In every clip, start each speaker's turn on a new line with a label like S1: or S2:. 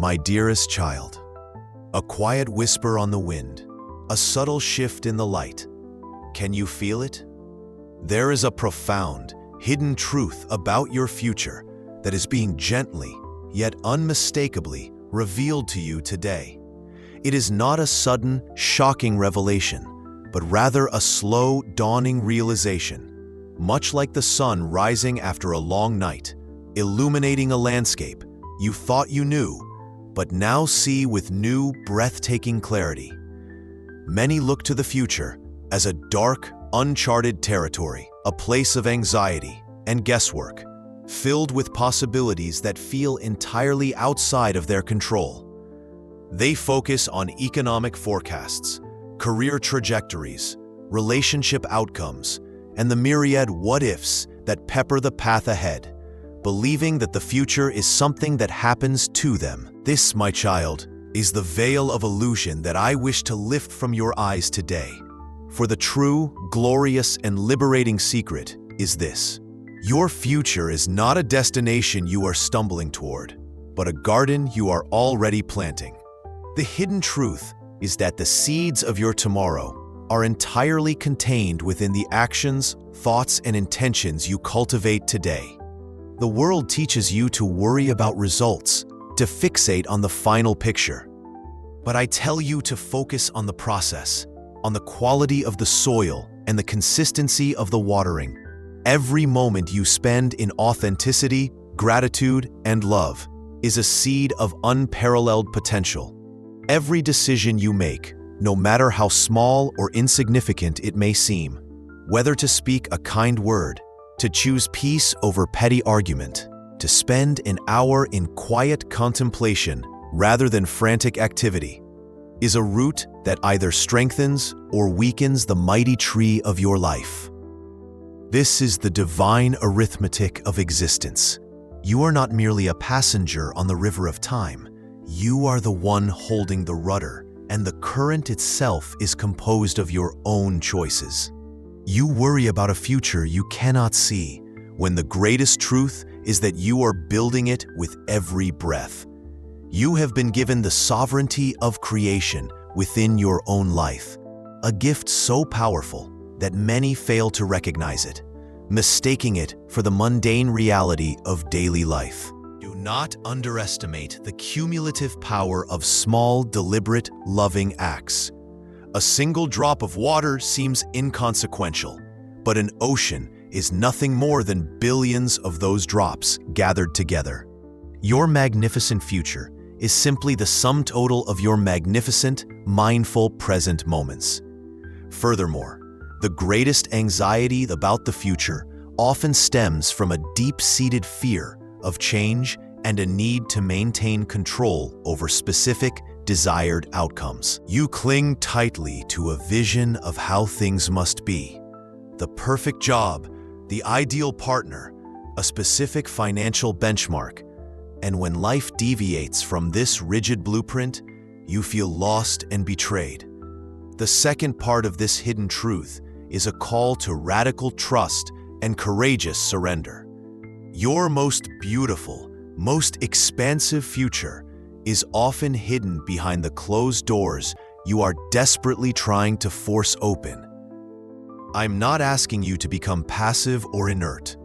S1: My dearest child, a quiet whisper on the wind, a subtle shift in the light. Can you feel it? There is a profound, hidden truth about your future that is being gently, yet unmistakably, revealed to you today. It is not a sudden, shocking revelation, but rather a slow, dawning realization, much like the sun rising after a long night, illuminating a landscape you thought you knew, but now see with new, breathtaking clarity. Many look to the future as a dark, uncharted territory, a place of anxiety and guesswork, filled with possibilities that feel entirely outside of their control. They focus on economic forecasts, career trajectories, relationship outcomes, and the myriad what-ifs that pepper the path ahead, believing that the future is something that happens to them. This, my child, is the veil of illusion that I wish to lift from your eyes today. For the true, glorious, and liberating secret is this: your future is not a destination you are stumbling toward, but a garden you are already planting. The hidden truth is that the seeds of your tomorrow are entirely contained within the actions, thoughts, and intentions you cultivate today. The world teaches you to worry about results, to fixate on the final picture. But I tell you to focus on the process, on the quality of the soil and the consistency of the watering. Every moment you spend in authenticity, gratitude, and love is a seed of unparalleled potential. Every decision you make, no matter how small or insignificant it may seem, whether to speak a kind word, to choose peace over petty argument, to spend an hour in quiet contemplation rather than frantic activity, is a root that either strengthens or weakens the mighty tree of your life. This is the divine arithmetic of existence. You are not merely a passenger on the river of time. You are the one holding the rudder, and the current itself is composed of your own choices. You worry about a future you cannot see, when the greatest truth is that you are building it with every breath. You have been given the sovereignty of creation within your own life, a gift so powerful that many fail to recognize it, mistaking it for the mundane reality of daily life. Do not underestimate the cumulative power of small, deliberate, loving acts. A single drop of water seems inconsequential, but an ocean is nothing more than billions of those drops gathered together. Your magnificent future is simply the sum total of your magnificent, mindful present moments. Furthermore, the greatest anxiety about the future often stems from a deep-seated fear of change and a need to maintain control over specific, desired outcomes. You cling tightly to a vision of how things must be: the perfect job, the ideal partner, a specific financial benchmark. And when life deviates from this rigid blueprint, you feel lost and betrayed. The second part of this hidden truth is a call to radical trust and courageous surrender. Your most beautiful, most expansive future is often hidden behind the closed doors you are desperately trying to force open. I'm not asking you to become passive or inert.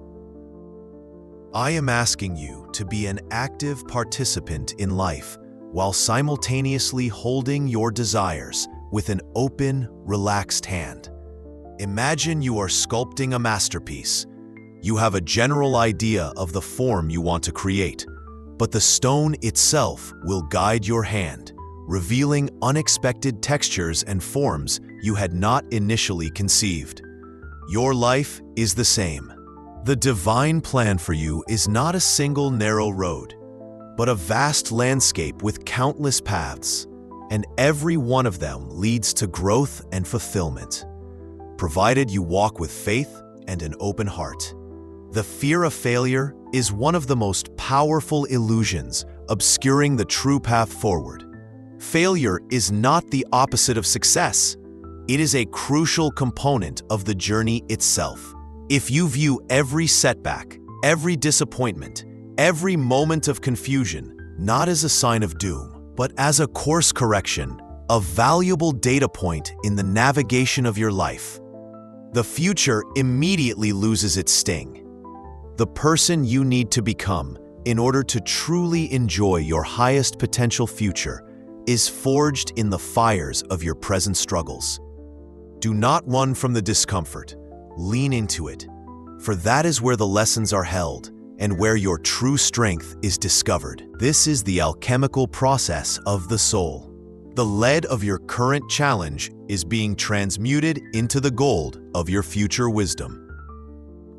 S1: I am asking you to be an active participant in life while simultaneously holding your desires with an open, relaxed hand. Imagine you are sculpting a masterpiece. You have a general idea of the form you want to create, but the stone itself will guide your hand, revealing unexpected textures and forms you had not initially conceived. Your life is the same. The divine plan for you is not a single narrow road, but a vast landscape with countless paths, and every one of them leads to growth and fulfillment, provided you walk with faith and an open heart. The fear of failure is one of the most powerful illusions obscuring the true path forward. Failure is not the opposite of success. It is a crucial component of the journey itself. If you view every setback, every disappointment, every moment of confusion not as a sign of doom, but as a course correction, a valuable data point in the navigation of your life. The future immediately loses its sting. The person you need to become in order to truly enjoy your highest potential future is forged in the fires of your present struggles. Do not run from the discomfort. Lean into it, for that is where the lessons are held and where your true strength is discovered. This is the alchemical process of the soul. The lead of your current challenge is being transmuted into the gold of your future wisdom.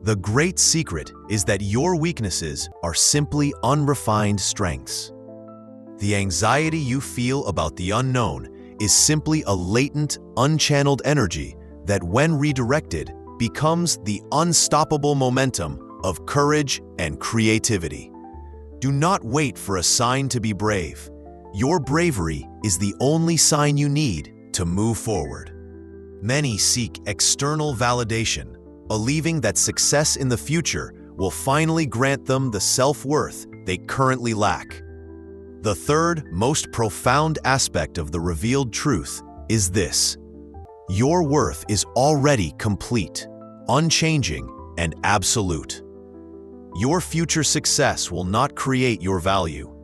S1: The great secret is that your weaknesses are simply unrefined strengths. The anxiety you feel about the unknown is simply a latent, unchanneled energy that, when redirected, becomes the unstoppable momentum of courage and creativity. Do not wait for a sign to be brave. Your bravery is the only sign you need to move forward. Many seek external validation, believing that success in the future will finally grant them the self-worth they currently lack. The third, most profound aspect of the revealed truth is this: your worth is already complete, unchanging, and absolute. Your future success will not create your value.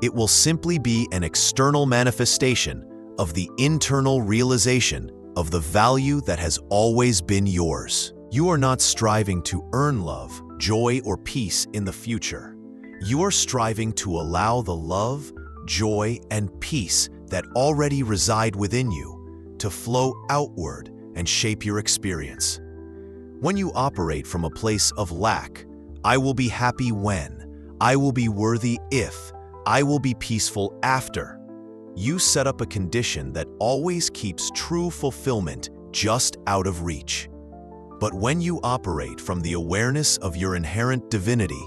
S1: It will simply be an external manifestation of the internal realization of the value that has always been yours. You are not striving to earn love, joy, or peace in the future. You are striving to allow the love, joy, and peace that already reside within you to flow outward and shape your experience. When you operate from a place of lack, I will be happy when, I will be worthy if, I will be peaceful after, you set up a condition that always keeps true fulfillment just out of reach. But when you operate from the awareness of your inherent divinity,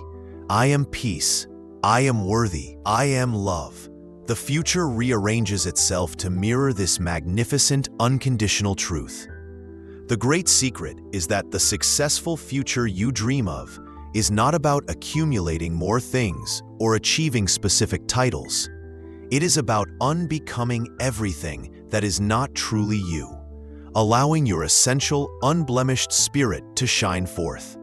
S1: I am peace, I am worthy, I am love, the future rearranges itself to mirror this magnificent, unconditional truth. The great secret is that the successful future you dream of is not about accumulating more things or achieving specific titles. It is about unbecoming everything that is not truly you, allowing your essential, unblemished spirit to shine forth.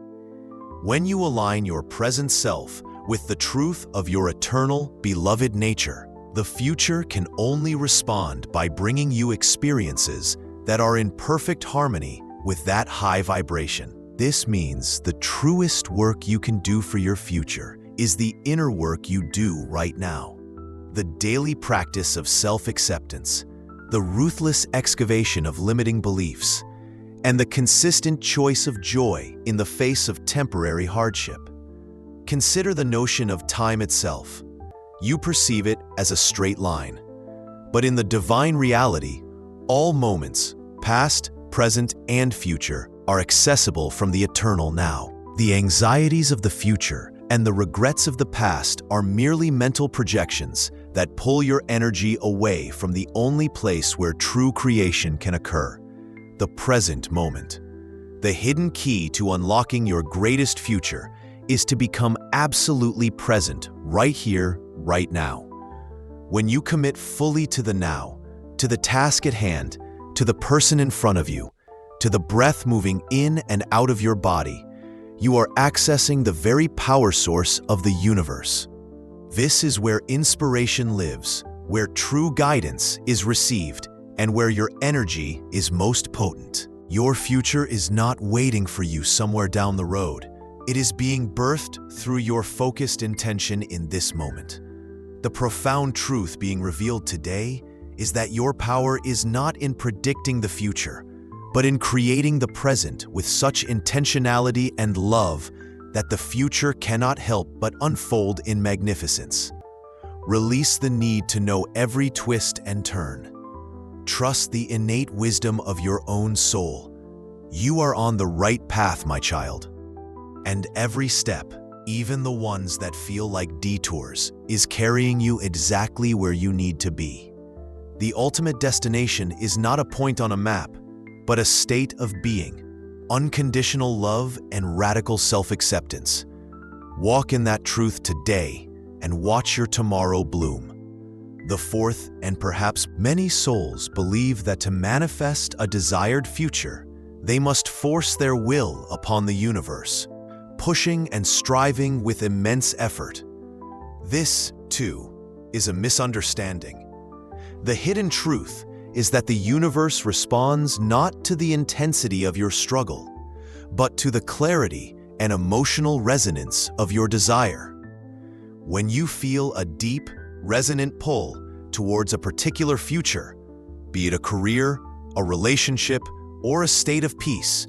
S1: When you align your present self with the truth of your eternal, beloved nature, the future can only respond by bringing you experiences that are in perfect harmony with that high vibration. This means the truest work you can do for your future is the inner work you do right now. The daily practice of self-acceptance, the ruthless excavation of limiting beliefs, and the consistent choice of joy in the face of temporary hardship. Consider the notion of time itself. You perceive it as a straight line. But in the divine reality, all moments, past, present, and future, are accessible from the eternal now. The anxieties of the future and the regrets of the past are merely mental projections that pull your energy away from the only place where true creation can occur, the present moment. The hidden key to unlocking your greatest future is to become absolutely present right here, right now. When you commit fully to the now, to the task at hand, to the person in front of you, to the breath moving in and out of your body, you are accessing the very power source of the universe. This is where inspiration lives, where true guidance is received, and where your energy is most potent. Your future is not waiting for you somewhere down the road. It is being birthed through your focused intention in this moment. The profound truth being revealed today is that your power is not in predicting the future, but in creating the present with such intentionality and love that the future cannot help but unfold in magnificence. Release the need to know every twist and turn. Trust the innate wisdom of your own soul. You are on the right path, my child. And every step, even the ones that feel like detours, is carrying you exactly where you need to be. The ultimate destination is not a point on a map, but a state of being, unconditional love and radical self-acceptance. Walk in that truth today and watch your tomorrow bloom. The fourth, and perhaps many souls believe that to manifest a desired future, they must force their will upon the universe, pushing and striving with immense effort. This, too, is a misunderstanding. The hidden truth is that the universe responds not to the intensity of your struggle, but to the clarity and emotional resonance of your desire. When you feel a deep, resonant pull towards a particular future, be it a career, a relationship, or a state of peace,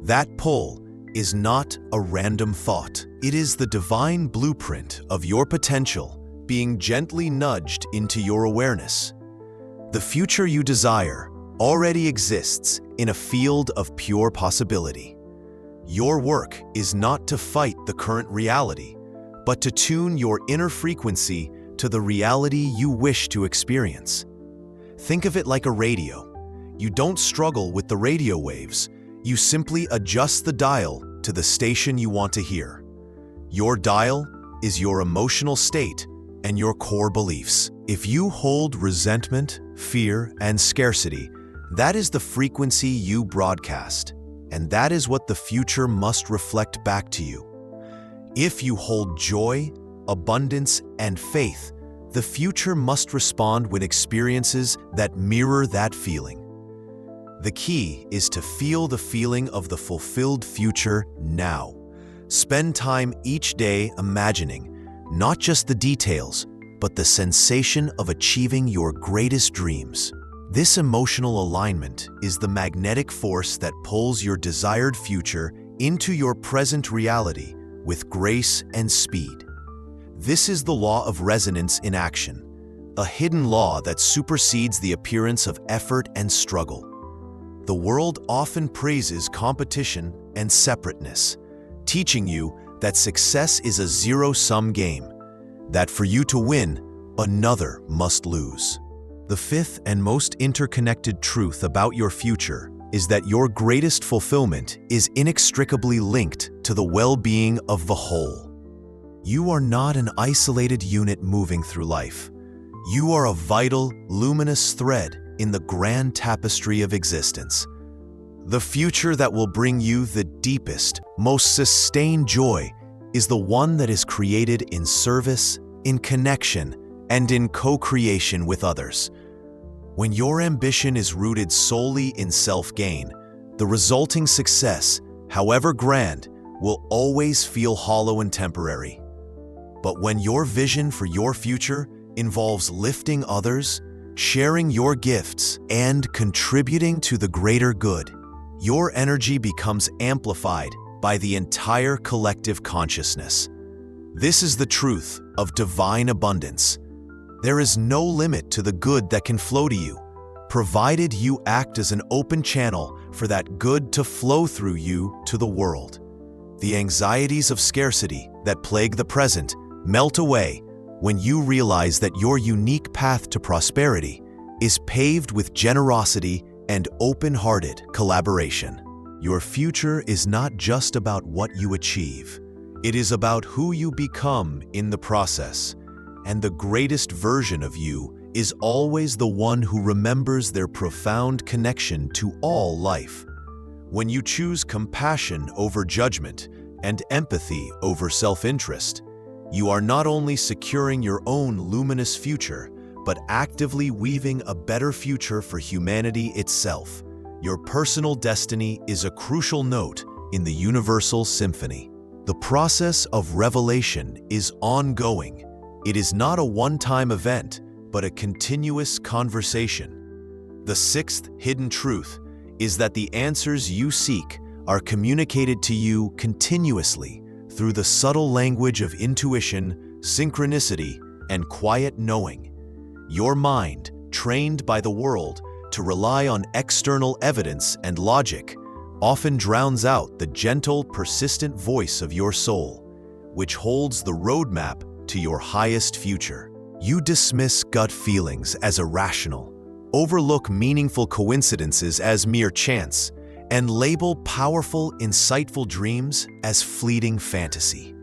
S1: that pull is not a random thought. It is the divine blueprint of your potential being gently nudged into your awareness. The future you desire already exists in a field of pure possibility. Your work is not to fight the current reality, but to tune your inner frequency to the reality you wish to experience. Think of it like a radio. You don't struggle with the radio waves. You simply adjust the dial to the station you want to hear. Your dial is your emotional state and your core beliefs. If you hold resentment, fear, and scarcity, that is the frequency you broadcast, and that is what the future must reflect back to you. If you hold joy, abundance, and faith, the future must respond with experiences that mirror that feeling. The key is to feel the feeling of the fulfilled future now. Spend time each day imagining not just the details, but the sensation of achieving your greatest dreams. This emotional alignment is the magnetic force that pulls your desired future into your present reality with grace and speed. This is the law of resonance in action, a hidden law that supersedes the appearance of effort and struggle. The world often praises competition and separateness, teaching you that success is a zero-sum game, that for you to win, another must lose. The fifth and most interconnected truth about your future is that your greatest fulfillment is inextricably linked to the well-being of the whole. You are not an isolated unit moving through life. You are a vital, luminous thread in the grand tapestry of existence. The future that will bring you the deepest, most sustained joy is the one that is created in service, in connection, and in co-creation with others. When your ambition is rooted solely in self-gain, the resulting success, however grand, will always feel hollow and temporary. But when your vision for your future involves lifting others, sharing your gifts, and contributing to the greater good, your energy becomes amplified by the entire collective consciousness. This is the truth of divine abundance. There is no limit to the good that can flow to you, provided you act as an open channel for that good to flow through you to the world. The anxieties of scarcity that plague the present melt away when you realize that your unique path to prosperity is paved with generosity and open-hearted collaboration. Your future is not just about what you achieve. It is about who you become in the process, and the greatest version of you is always the one who remembers their profound connection to all life. When you choose compassion over judgment and empathy over self-interest, you are not only securing your own luminous future, but actively weaving a better future for humanity itself. Your personal destiny is a crucial note in the universal symphony. The process of revelation is ongoing. It is not a one-time event, but a continuous conversation. The sixth hidden truth is that the answers you seek are communicated to you continuously through the subtle language of intuition, synchronicity, and quiet knowing. Your mind, trained by the world to rely on external evidence and logic, often drowns out the gentle, persistent voice of your soul, which holds the roadmap to your highest future. You dismiss gut feelings as irrational, overlook meaningful coincidences as mere chance, and label powerful, insightful dreams as fleeting fantasy.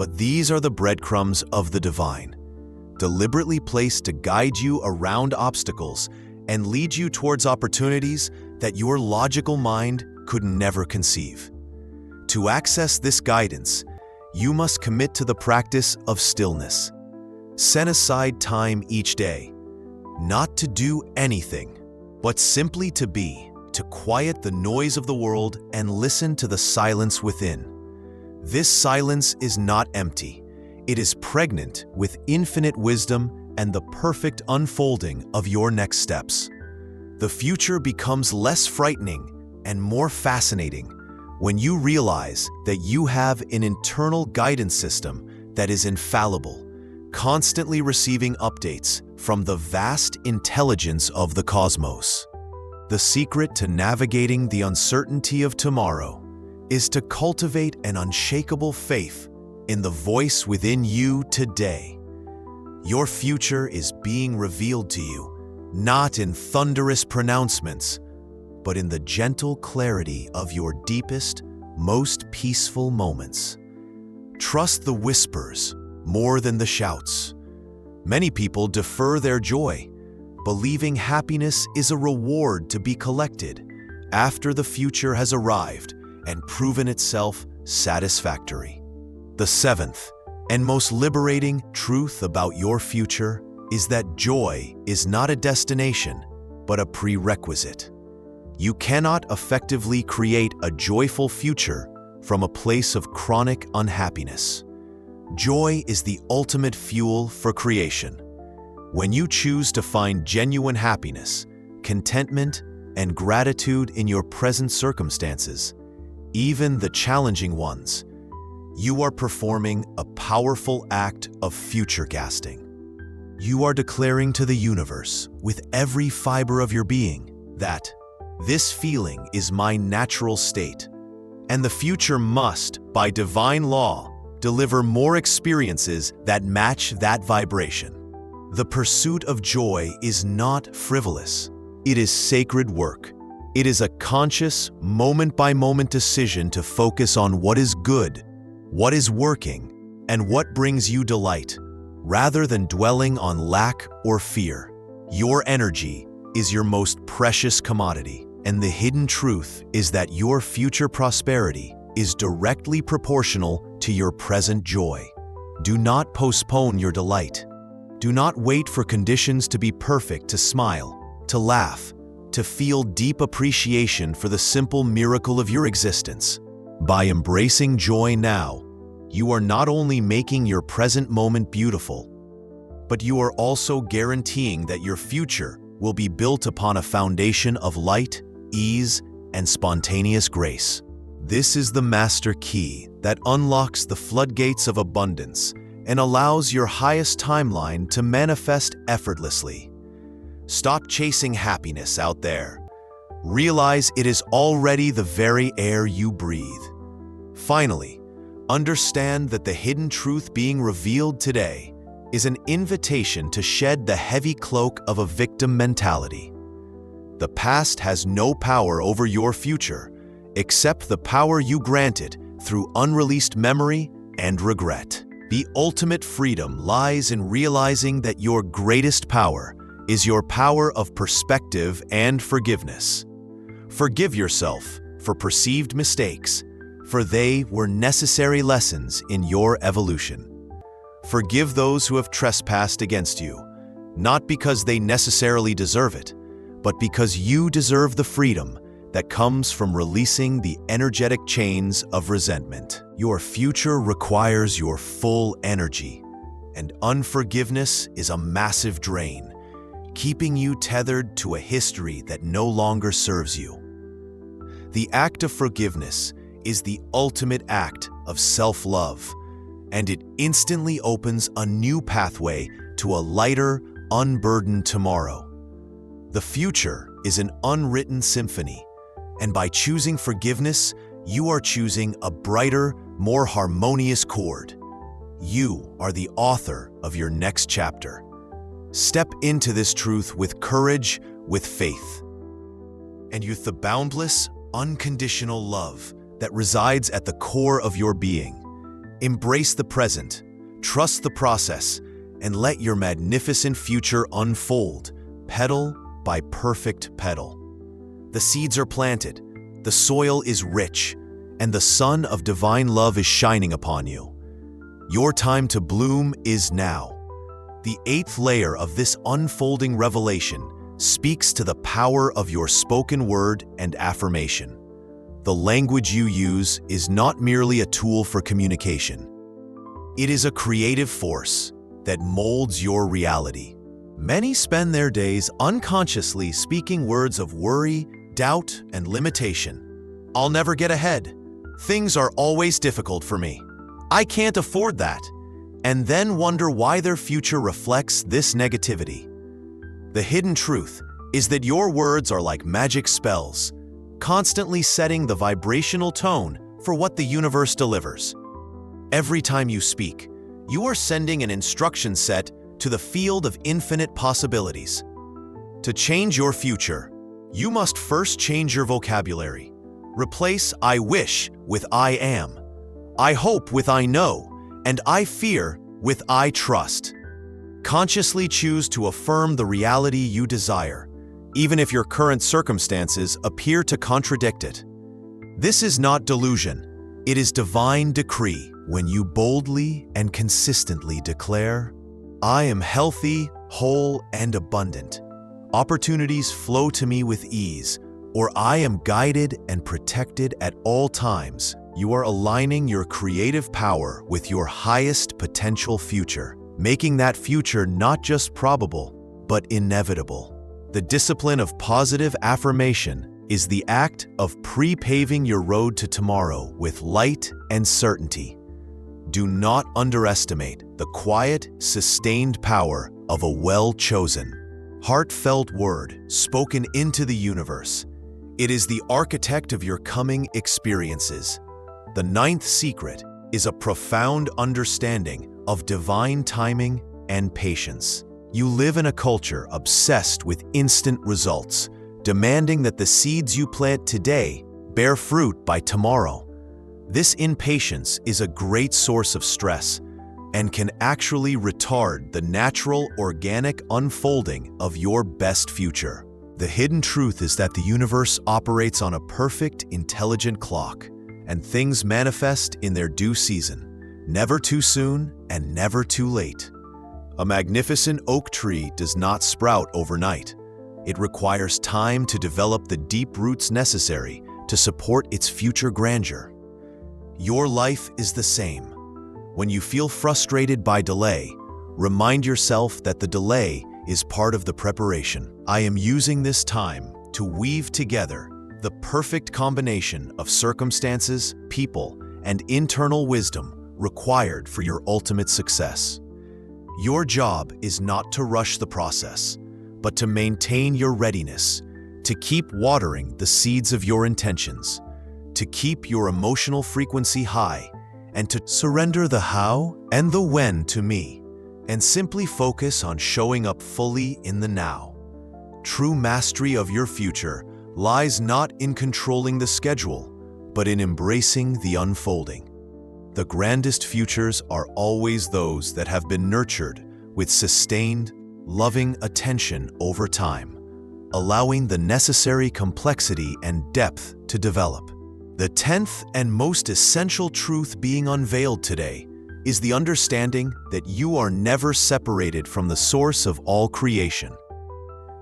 S1: But these are the breadcrumbs of the divine, deliberately placed to guide you around obstacles and lead you towards opportunities that your logical mind could never conceive. To access this guidance, you must commit to the practice of stillness. Set aside time each day, not to do anything, but simply to be, to quiet the noise of the world and listen to the silence within. This silence is not empty. It is pregnant with infinite wisdom and the perfect unfolding of your next steps. The future becomes less frightening and more fascinating when you realize that you have an internal guidance system that is infallible, constantly receiving updates from the vast intelligence of the cosmos. The secret to navigating the uncertainty of tomorrow is to cultivate an unshakable faith in the voice within you today. Your future is being revealed to you, not in thunderous pronouncements, but in the gentle clarity of your deepest, most peaceful moments. Trust the whispers more than the shouts. Many people defer their joy, believing happiness is a reward to be collected after the future has arrived and proven itself satisfactory. The seventh and most liberating truth about your future is that joy is not a destination, but a prerequisite. You cannot effectively create a joyful future from a place of chronic unhappiness. Joy is the ultimate fuel for creation. When you choose to find genuine happiness, contentment, and gratitude in your present circumstances, even the challenging ones, you are performing a powerful act of future casting. You are declaring to the universe, with every fiber of your being, that this feeling is my natural state, and the future must, by divine law, deliver more experiences that match that vibration. The pursuit of joy is not frivolous. It is sacred work. It is a conscious, moment-by-moment decision to focus on what is good, what is working, and what brings you delight, rather than dwelling on lack or fear. Your energy is your most precious commodity, and the hidden truth is that your future prosperity is directly proportional to your present joy. Do not postpone your delight. Do not wait for conditions to be perfect to smile, to laugh, to feel deep appreciation for the simple miracle of your existence. By embracing joy now, you are not only making your present moment beautiful, but you are also guaranteeing that your future will be built upon a foundation of light, ease, and spontaneous grace. This is the master key that unlocks the floodgates of abundance and allows your highest timeline to manifest effortlessly. Stop chasing happiness out there. Realize it is already the very air you breathe. Finally, understand that the hidden truth being revealed today is an invitation to shed the heavy cloak of a victim mentality. The past has no power over your future, except the power you granted through unreleased memory and regret. The ultimate freedom lies in realizing that your greatest power is your power of perspective and forgiveness. Forgive yourself for perceived mistakes, for they were necessary lessons in your evolution. Forgive those who have trespassed against you, not because they necessarily deserve it, but because you deserve the freedom that comes from releasing the energetic chains of resentment. Your future requires your full energy, and unforgiveness is a massive drain, keeping you tethered to a history that no longer serves you. The act of forgiveness is the ultimate act of self-love, and it instantly opens a new pathway to a lighter, unburdened tomorrow. The future is an unwritten symphony, and by choosing forgiveness, you are choosing a brighter, more harmonious chord. You are the author of your next chapter. Step into this truth with courage, with faith, and with the boundless, unconditional love that resides at the core of your being. Embrace the present, trust the process, and let your magnificent future unfold, petal by perfect petal. The seeds are planted, the soil is rich, and the sun of divine love is shining upon you. Your time to bloom is now. The 8th layer of this unfolding revelation speaks to the power of your spoken word and affirmation. The language you use is not merely a tool for communication. It is a creative force that molds your reality. Many spend their days unconsciously speaking words of worry, doubt, and limitation. I'll never get ahead. Things are always difficult for me. I can't afford that. And then wonder why their future reflects this negativity. The hidden truth is that your words are like magic spells, constantly setting the vibrational tone for what the universe delivers. Every time you speak, you are sending an instruction set to the field of infinite possibilities. To change your future, you must first change your vocabulary. Replace I wish with I am, I hope with I know, and I fear with I trust. Consciously choose to affirm the reality you desire, even if your current circumstances appear to contradict it. This is not delusion, it is divine decree when you boldly and consistently declare, I am healthy, whole, and abundant. Opportunities flow to me with ease, or I am guided and protected at all times. You are aligning your creative power with your highest potential future, making that future not just probable, but inevitable. The discipline of positive affirmation is the act of pre-paving your road to tomorrow with light and certainty. Do not underestimate the quiet, sustained power of a well-chosen, heartfelt word spoken into the universe. It is the architect of your coming experiences. The 9th secret is a profound understanding of divine timing and patience. You live in a culture obsessed with instant results, demanding that the seeds you plant today bear fruit by tomorrow. This impatience is a great source of stress and can actually retard the natural, organic unfolding of your best future. The hidden truth is that the universe operates on a perfect, intelligent clock, and things manifest in their due season, never too soon and never too late. A magnificent oak tree does not sprout overnight. It requires time to develop the deep roots necessary to support its future grandeur. Your life is the same. When you feel frustrated by delay, remind yourself that the delay is part of the preparation. I am using this time to weave together the perfect combination of circumstances, people, and internal wisdom required for your ultimate success. Your job is not to rush the process, but to maintain your readiness, to keep watering the seeds of your intentions, to keep your emotional frequency high, and to surrender the how and the when to me, and simply focus on showing up fully in the now. True mastery of your future lies not in controlling the schedule, but in embracing the unfolding. The grandest futures are always those that have been nurtured with sustained, loving attention over time, allowing the necessary complexity and depth to develop. The 10th and most essential truth being unveiled today is the understanding that you are never separated from the source of all creation.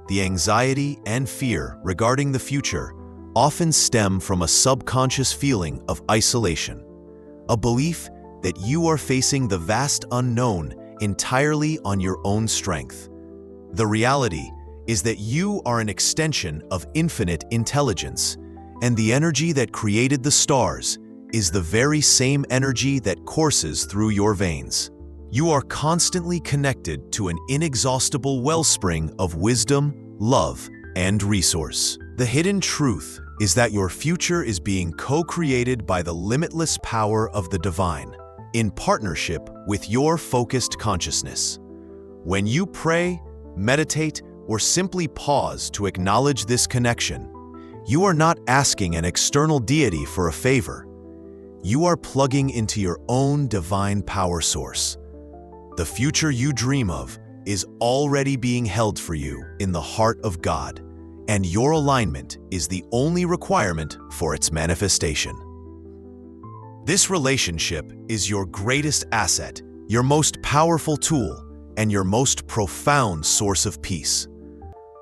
S1: The anxiety and fear regarding the future often stem from a subconscious feeling of isolation, a belief that you are facing the vast unknown entirely on your own strength. The reality is that you are an extension of infinite intelligence, and the energy that created the stars is the very same energy that courses through your veins. You are constantly connected to an inexhaustible wellspring of wisdom, love, and resource. The hidden truth is that your future is being co-created by the limitless power of the divine, in partnership with your focused consciousness. When you pray, meditate, or simply pause to acknowledge this connection, you are not asking an external deity for a favor. You are plugging into your own divine power source. The future you dream of is already being held for you in the heart of God, and your alignment is the only requirement for its manifestation. This relationship is your greatest asset, your most powerful tool, and your most profound source of peace.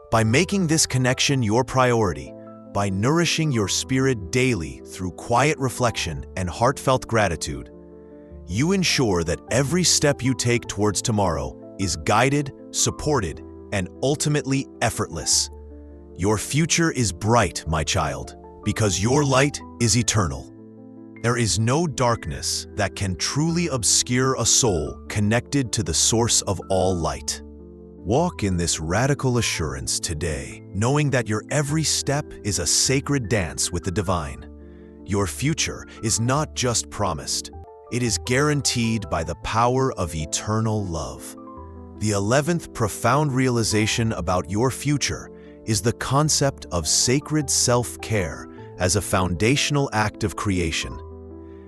S1: By making this connection your priority, by nourishing your spirit daily through quiet reflection and heartfelt gratitude, you ensure that every step you take towards tomorrow is guided, supported, and ultimately effortless. Your future is bright, my child, because your light is eternal. There is no darkness that can truly obscure a soul connected to the source of all light. Walk in this radical assurance today, knowing that your every step is a sacred dance with the divine. Your future is not just promised, it is guaranteed by the power of eternal love. The 11th profound realization about your future is the concept of sacred self-care as a foundational act of creation.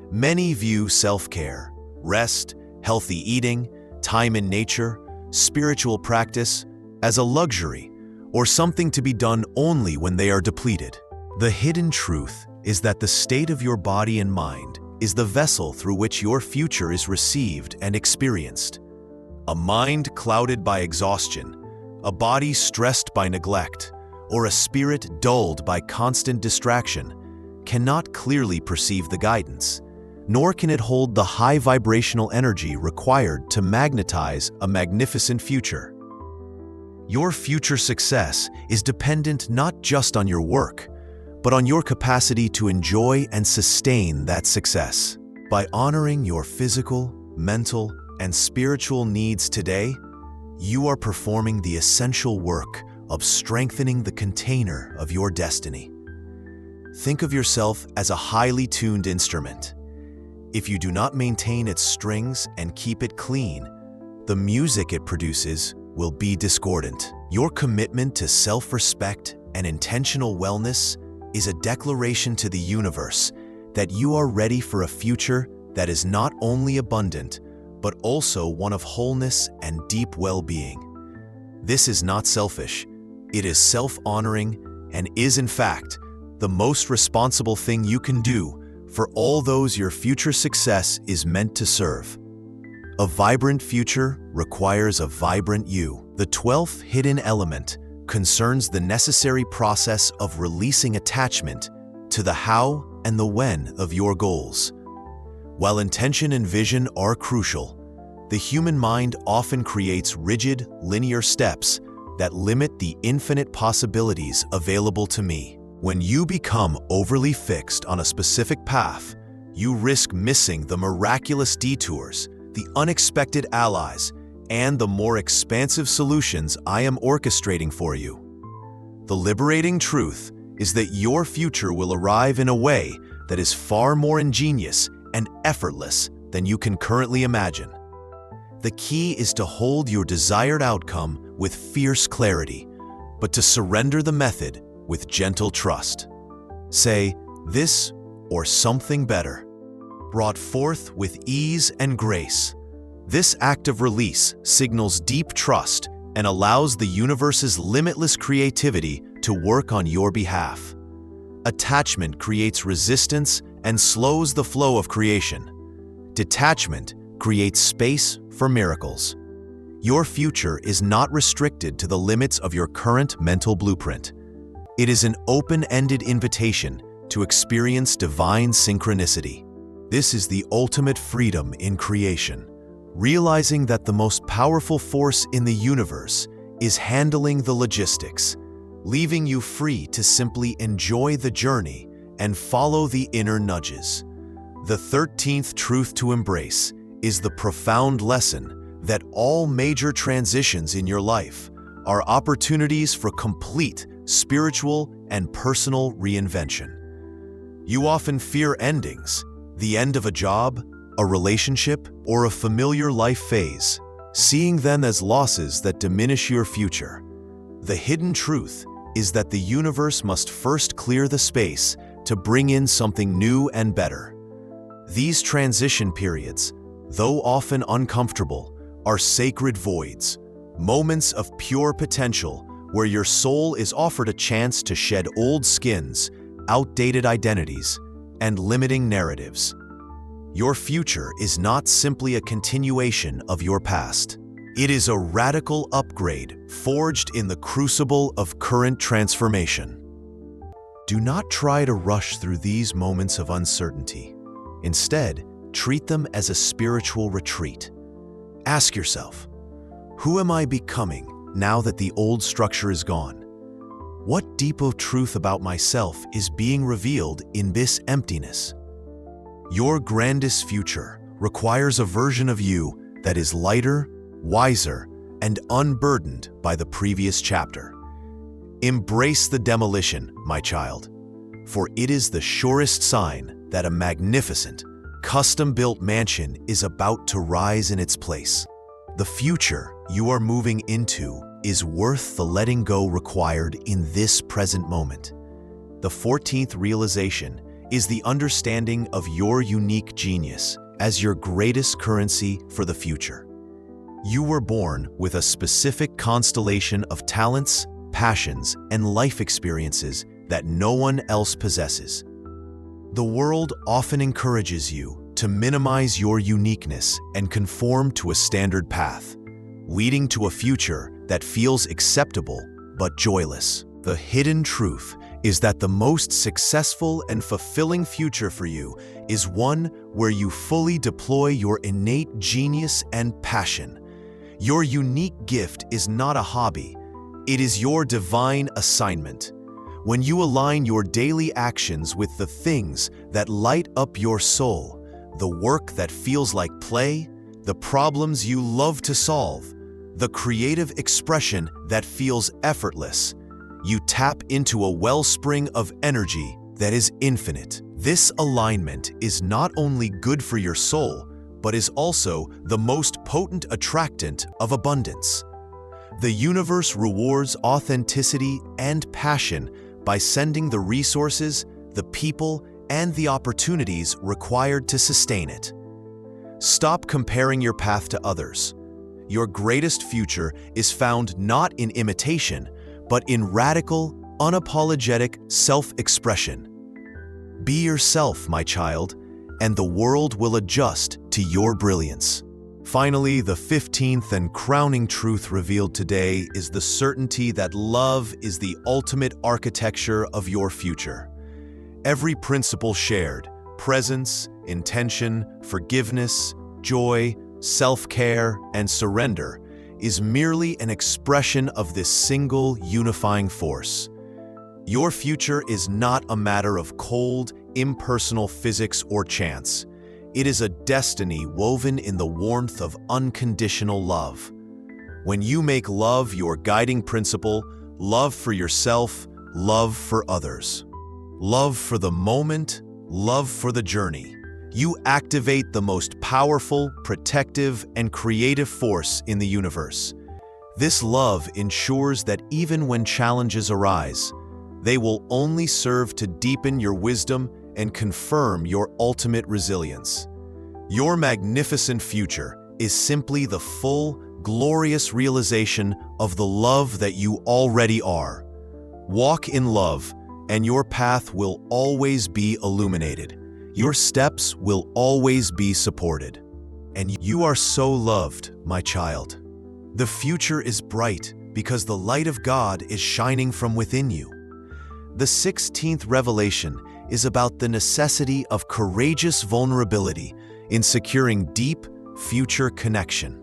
S1: Many view self-care, rest, healthy eating, time in nature, spiritual practice as a luxury or something to be done only when they are depleted. The hidden truth is that the state of your body and mind is the vessel through which your future is received and experienced. A mind clouded by exhaustion, a body stressed by neglect, or a spirit dulled by constant distraction cannot clearly perceive the guidance, nor can it hold the high vibrational energy required to magnetize a magnificent future. Your future success is dependent not just on your work, but on your capacity to enjoy and sustain that success. By honoring your physical, mental, and spiritual needs today, you are performing the essential work of strengthening the container of your destiny. Think of yourself as a highly tuned instrument. If you do not maintain its strings and keep it clean, the music it produces will be discordant. Your commitment to self-respect and intentional wellness is a declaration to the universe that you are ready for a future that is not only abundant, but also one of wholeness and deep well-being. This is not selfish, it is self-honoring and is, in fact, the most responsible thing you can do for all those your future success is meant to serve. A vibrant future requires a vibrant you. The 12th hidden element concerns the necessary process of releasing attachment to the how and the when of your goals. While intention and vision are crucial, the human mind often creates rigid, linear steps that limit the infinite possibilities available to me. When you become overly fixed on a specific path, you risk missing the miraculous detours, the unexpected allies, and the more expansive solutions I am orchestrating for you. The liberating truth is that your future will arrive in a way that is far more ingenious and effortless than you can currently imagine. The key is to hold your desired outcome with fierce clarity, but to surrender the method with gentle trust. Say, this or something better, brought forth with ease and grace. This act of release signals deep trust and allows the universe's limitless creativity to work on your behalf. Attachment creates resistance and slows the flow of creation. Detachment creates space for miracles. Your future is not restricted to the limits of your current mental blueprint. It is an open-ended invitation to experience divine synchronicity. This is the ultimate freedom in creation, realizing that the most powerful force in the universe is handling the logistics, leaving you free to simply enjoy the journey and follow the inner nudges. The 13th truth to embrace is the profound lesson that all major transitions in your life are opportunities for complete spiritual and personal reinvention. You often fear endings, the end of a job, a relationship, or a familiar life phase, seeing them as losses that diminish your future. The hidden truth is that the universe must first clear the space to bring in something new and better. These transition periods, though often uncomfortable, are sacred voids, moments of pure potential where your soul is offered a chance to shed old skins, outdated identities, and limiting narratives. Your future is not simply a continuation of your past. It is a radical upgrade forged in the crucible of current transformation. Do not try to rush through these moments of uncertainty. Instead, treat them as a spiritual retreat. Ask yourself, who am I becoming now that the old structure is gone? What deeper truth about myself is being revealed in this emptiness? Your grandest future requires a version of you that is lighter, wiser, and unburdened by the previous chapter. Embrace the demolition, my child, for it is the surest sign that a magnificent, custom-built mansion is about to rise in its place. The future you are moving into is worth the letting go required in this present moment. The 14th realization is the understanding of your unique genius as your greatest currency for the future. You were born with a specific constellation of talents, passions, and life experiences that no one else possesses. The world often encourages you to minimize your uniqueness and conform to a standard path, leading to a future that feels acceptable but joyless. The hidden truth is that the most successful and fulfilling future for you is one where you fully deploy your innate genius and passion. Your unique gift is not a hobby, it is your divine assignment. When you align your daily actions with the things that light up your soul, the work that feels like play, the problems you love to solve, the creative expression that feels effortless, you tap into a wellspring of energy that is infinite. This alignment is not only good for your soul, but is also the most potent attractant of abundance. The universe rewards authenticity and passion by sending the resources, the people, and the opportunities required to sustain it. Stop comparing your path to others. Your greatest future is found not in imitation, but in radical, unapologetic self-expression. Be yourself, my child, and the world will adjust to your brilliance. Finally, the 15th and crowning truth revealed today is the certainty that love is the ultimate architecture of your future. Every principle shared, presence, intention, forgiveness, joy, self-care, and surrender, is merely an expression of this single unifying force. Your future is not a matter of cold, impersonal physics or chance. It is a destiny woven in the warmth of unconditional love. When you make love your guiding principle, love for yourself, love for others, love for the moment, love for the journey, you activate the most powerful, protective, and creative force in the universe. This love ensures that even when challenges arise, they will only serve to deepen your wisdom and confirm your ultimate resilience. Your magnificent future is simply the full, glorious realization of the love that you already are. Walk in love, and your path will always be illuminated. Your steps will always be supported. And you are so loved, my child. The future is bright because the light of God is shining from within you. The 16th revelation is about the necessity of courageous vulnerability in securing deep, future connection.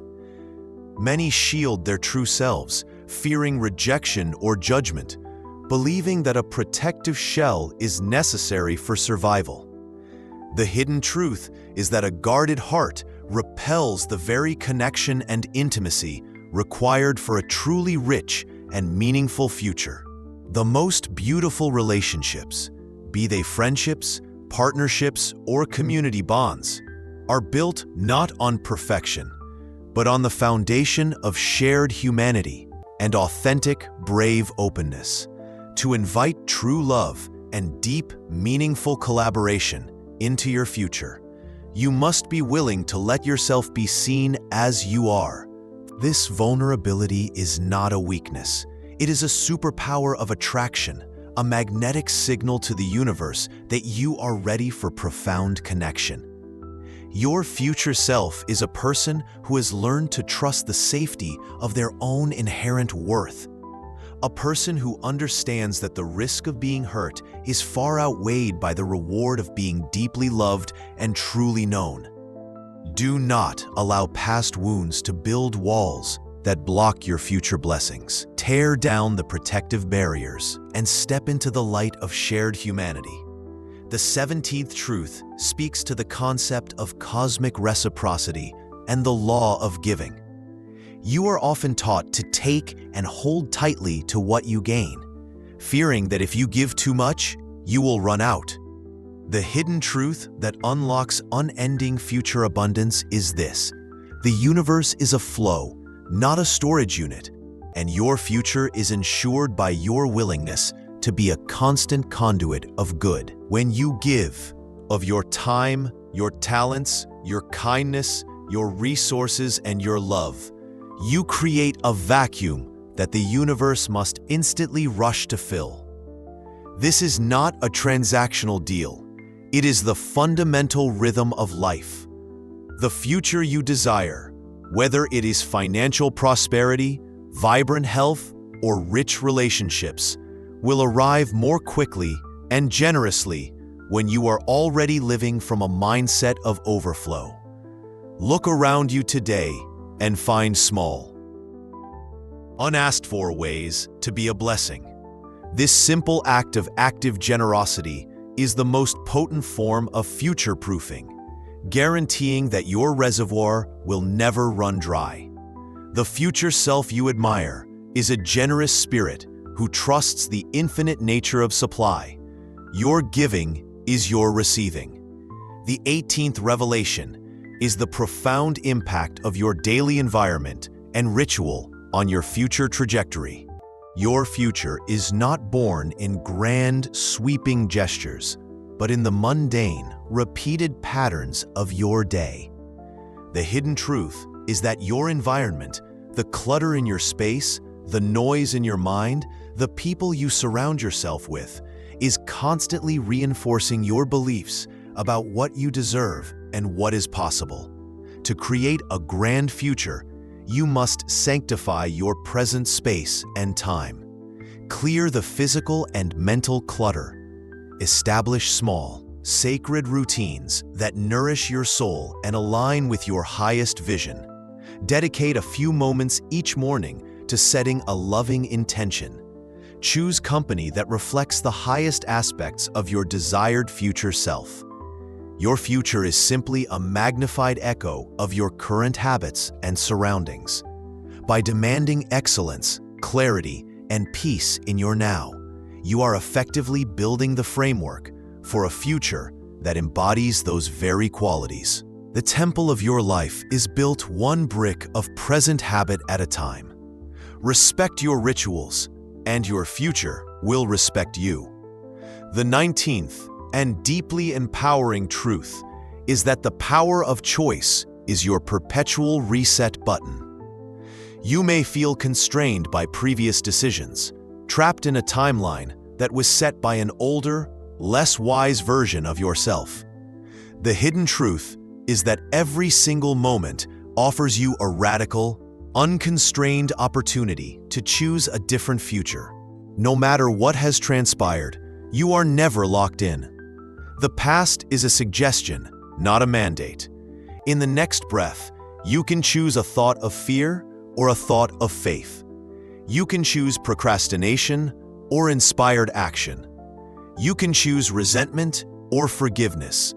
S1: Many shield their true selves, fearing rejection or judgment, believing that a protective shell is necessary for survival. The hidden truth is that a guarded heart repels the very connection and intimacy required for a truly rich and meaningful future. The most beautiful relationships, be they friendships, partnerships, or community bonds, are built not on perfection, but on the foundation of shared humanity and authentic, brave openness. To invite true love and deep, meaningful collaboration into your future, You must be willing to let yourself be seen as you are. This vulnerability is not a weakness. It is a superpower of attraction, a magnetic signal to the universe that you are ready for profound connection. Your future self is a person who has learned to trust the safety of their own inherent worth. A person who understands that the risk of being hurt is far outweighed by the reward of being deeply loved and truly known. Do not allow past wounds to build walls that block your future blessings. Tear down the protective barriers and step into the light of shared humanity. The 17th truth speaks to the concept of cosmic reciprocity and the law of giving. You are often taught to take and hold tightly to what you gain, fearing that if you give too much, you will run out. The hidden truth that unlocks unending future abundance is this: the universe is a flow, not a storage unit, and your future is ensured by your willingness to be a constant conduit of good. When you give of your time, your talents, your kindness, your resources, and your love, you create a vacuum that the universe must instantly rush to fill. This is not a transactional deal. It is the fundamental rhythm of life. The future you desire, whether it is financial prosperity, vibrant health, or rich relationships, will arrive more quickly and generously when you are already living from a mindset of overflow. Look around you today and find small, unasked-for ways to be a blessing. This simple act of active generosity is the most potent form of future-proofing, guaranteeing that your reservoir will never run dry. The future self you admire is a generous spirit who trusts the infinite nature of supply. Your giving is your receiving. The 18th revelation is the profound impact of your daily environment and ritual on your future trajectory. Your future is not born in grand, sweeping gestures, but in the mundane, repeated patterns of your day. The hidden truth is that your environment, the clutter in your space, the noise in your mind, the people you surround yourself with, is constantly reinforcing your beliefs about what you deserve and what is possible. To create a grand future, you must sanctify your present space and time. Clear the physical and mental clutter. Establish small, sacred routines that nourish your soul and align with your highest vision. Dedicate a few moments each morning to setting a loving intention. Choose company that reflects the highest aspects of your desired future self. Your future is simply a magnified echo of your current habits and surroundings. By demanding excellence, clarity, and peace in your now, you are effectively building the framework for a future that embodies those very qualities. The temple of your life is built one brick of present habit at a time. Respect your rituals, and your future will respect you. The 19th and deeply empowering truth is that the power of choice is your perpetual reset button. You may feel constrained by previous decisions, trapped in a timeline that was set by an older, less wise version of yourself. The hidden truth is that every single moment offers you a radical, unconstrained opportunity to choose a different future. No matter what has transpired, you are never locked in. The past is a suggestion, not a mandate. In the next breath, you can choose a thought of fear or a thought of faith. You can choose procrastination or inspired action. You can choose resentment or forgiveness.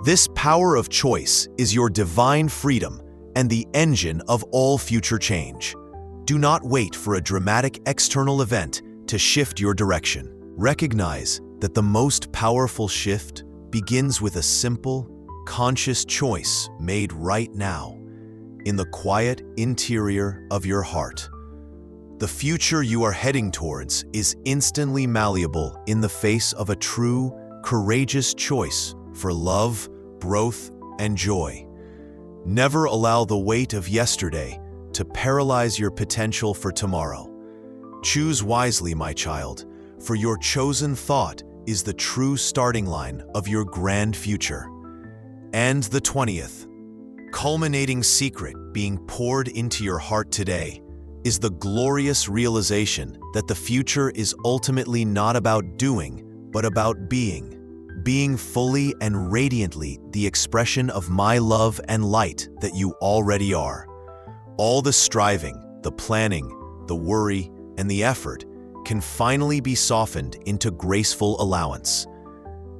S1: This power of choice is your divine freedom and the engine of all future change. Do not wait for a dramatic external event to shift your direction. Recognize that the most powerful shift begins with a simple, conscious choice made right now, in the quiet interior of your heart. The future you are heading towards is instantly malleable in the face of a true, courageous choice for love, growth, and joy. Never allow the weight of yesterday to paralyze your potential for tomorrow. Choose wisely, my child, for your chosen thought is the true starting line of your grand future. And the 20th, culminating secret being poured into your heart today is the glorious realization that the future is ultimately not about doing, but about being fully and radiantly the expression of my love and light that you already are. All the striving, the planning, the worry, and the effort can finally be softened into graceful allowance.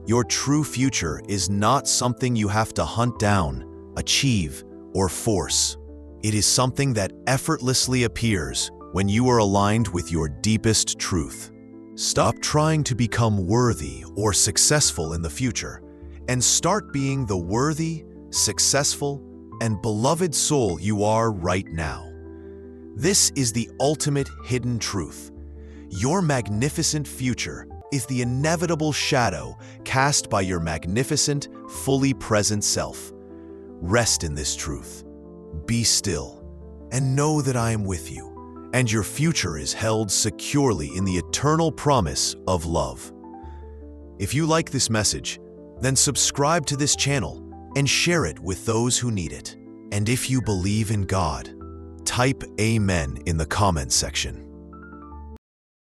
S1: Your true future is not something you have to hunt down, achieve, or force. It is something that effortlessly appears when you are aligned with your deepest truth. Stop trying to become worthy or successful in the future and start being the worthy, successful, and beloved soul you are right now. This is the ultimate hidden truth. Your magnificent future is the inevitable shadow cast by your magnificent, fully present self. Rest in this truth. Be still and know that I am with you, and your future is held securely in the eternal promise of love. If you like this message, then subscribe to this channel and share it with those who need it. And if you believe in God, type Amen in the comments section.